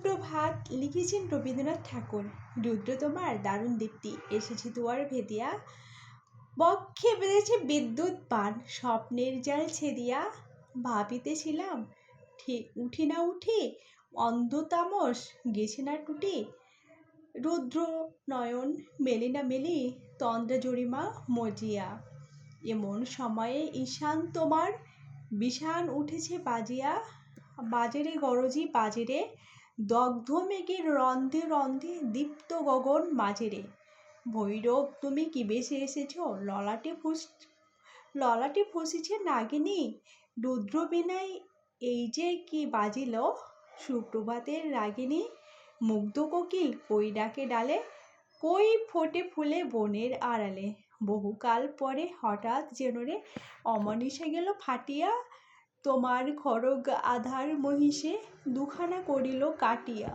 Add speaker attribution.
Speaker 1: সুপ্রভাত লিখেছেন রবীন্দ্রনাথ ঠাকুর। রুদ্র তোমার দারুণ দীপ্তি, এসেছে দুয়ার ভেদিয়া, বক্ষে বেঁধেছে বিদ্যুৎ বাণ, স্বপ্নের জাল ছেদিয়া। ভাবিতেছিলাম ঠিক উঠি না উঠি, অন্ধ তামস গেছে না টুটি। রুদ্র নয়ন মেলি না মেলি, তন্দ্রা জরিমা মজিয়া। এমন সময়ে ঈশান তোমার বিষাণ উঠেছে বাজিয়া। বাজেরে গরজি বাজেরে, দগ্ধ মেঘের রন্ধে রন্ধে দীপ্ত গগন মাঝেরে। ভৈরব তুমি কি বেশে এসেছ, ললাটে ফুঁসিছে নাগিনী। রুদ্র বিনায় এই যে কি বাজিল, সুপ্রভাতের রাগিনী। মুগ্ধ কোকিল কই ডাকে ডালে, কই ফোটে ফুলে বনের আড়ালে। বহুকাল পরে হঠাৎ যেন রে অমানিশা গেল ফাটিয়া, তোমার খড়গ আধার মহিষে দুখানা করিল কাটিয়া।